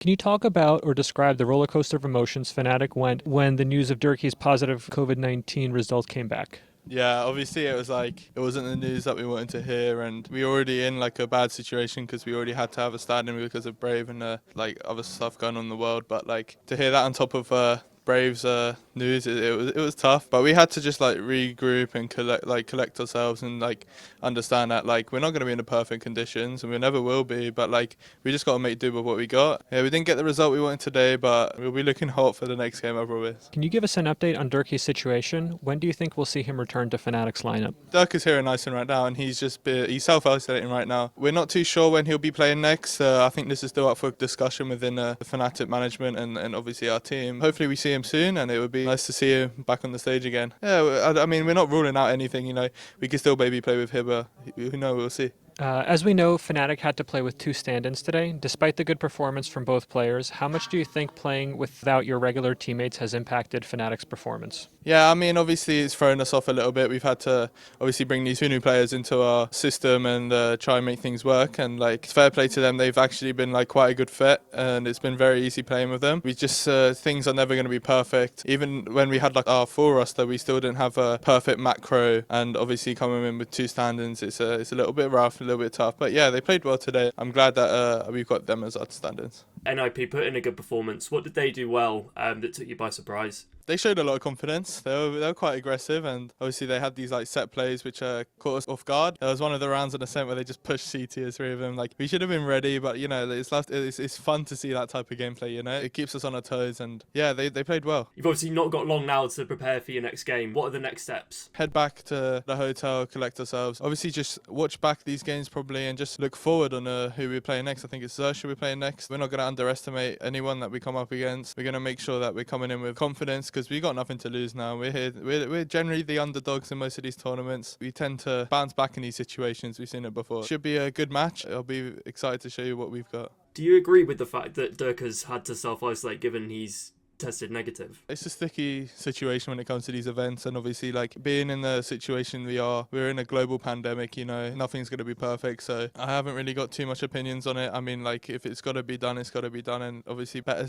Can you talk about or describe the roller coaster of emotions Fnatic went when the news of Derke's positive COVID-19 results came back? Yeah, obviously it was like, it wasn't the news that we wanted to hear, and we were already in like a bad situation because we already had to have a stand-in because of Brave and like other stuff going on in the world. But like to hear that on top of Brave's news, it was tough. But we had to just like regroup and collect ourselves and like understand that like we're not going to be in the perfect conditions and we never will be. But like we just got to make do with what we got. Yeah, we didn't get the result we wanted today, but we'll be looking hot for the next game, I promise. Can you give us an update on Derke's situation? When do you think we'll see him return to Fnatic's lineup? Derke is here in Iceland right now, and he's self-isolating right now. We're not too sure when he'll be playing next. I think this is still up for discussion within the Fnatic management and obviously our team. Hopefully we see him soon, and it would be nice to see him back on the stage again. Yeah, I mean, we're not ruling out anything, you know. We can still maybe play with H1ber. Who knows, we'll see. As we know, Fnatic had to play with two stand-ins today. Despite the good performance from both players, how much do you think playing without your regular teammates has impacted Fnatic's performance? Yeah, I mean, obviously it's thrown us off a little bit. We've had to obviously bring these two new players into our system and try and make things work. And like, fair play to them, they've actually been like quite a good fit, and it's been very easy playing with them. We just things are never going to be perfect. Even when we had like our full roster, we still didn't have a perfect macro. And obviously coming in with two stand-ins, it's a little bit rough, a little bit tough. But yeah, they played well today. I'm glad that we've got them as our stand-ins. NIP put in a good performance. What did they do well that took you by surprise? They showed a lot of confidence. They were quite aggressive, and obviously they had these like set plays which caught us off guard. There was one of the rounds on Ascent where they just pushed CT as three of them. Like, we should have been ready, but you know, it's fun to see that type of gameplay. You know, it keeps us on our toes, and yeah, they played well. You've obviously not got long now to prepare for your next game. What are the next steps? Head back to the hotel, collect ourselves. Obviously, just watch back these games probably, and just look forward on who we're playing next. I think it's Xerxes we're playing next. We're not going to underestimate anyone that we come up against. We're going to make sure that we're coming in with confidence because we got nothing to lose now. We're here. We're generally the underdogs in most of these tournaments. We tend to bounce back in these situations. We've seen it before. Should be a good match. I'll be excited to show you what we've got. Do you agree with the fact that Derke's had to self-isolate given he's tested negative? It's a sticky situation when it comes to these events, and obviously like being in the situation we're in a global pandemic, you know, nothing's going to be perfect, so I haven't really got too much opinions on it. I mean, like, if it's got to be done, it's got to be done, and obviously better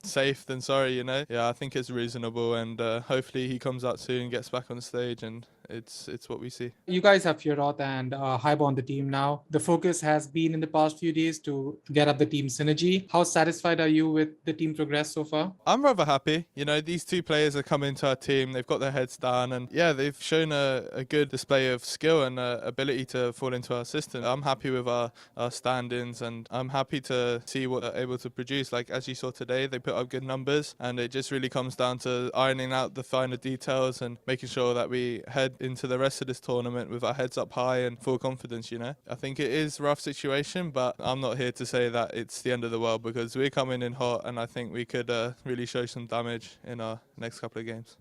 safe than sorry, you know. Yeah, I think it's reasonable, and hopefully he comes out soon, gets back on stage, and it's what we see. You guys have Fearoth and H1ber on the team now. The focus has been in the past few days to get up the team synergy. How satisfied are you with the team progress so far? I'm rather happy. You know, these two players are coming to our team. They've got their heads down, and yeah, they've shown a good display of skill and ability to fall into our system. I'm happy with our stand-ins, and I'm happy to see what they're able to produce. Like, as you saw today, they put up good numbers, and it just really comes down to ironing out the finer details and making sure that we head into the rest of this tournament with our heads up high and full confidence, you know. I think it is a rough situation, but I'm not here to say that it's the end of the world because we're coming in hot, and I think we could really show some damage in our next couple of games.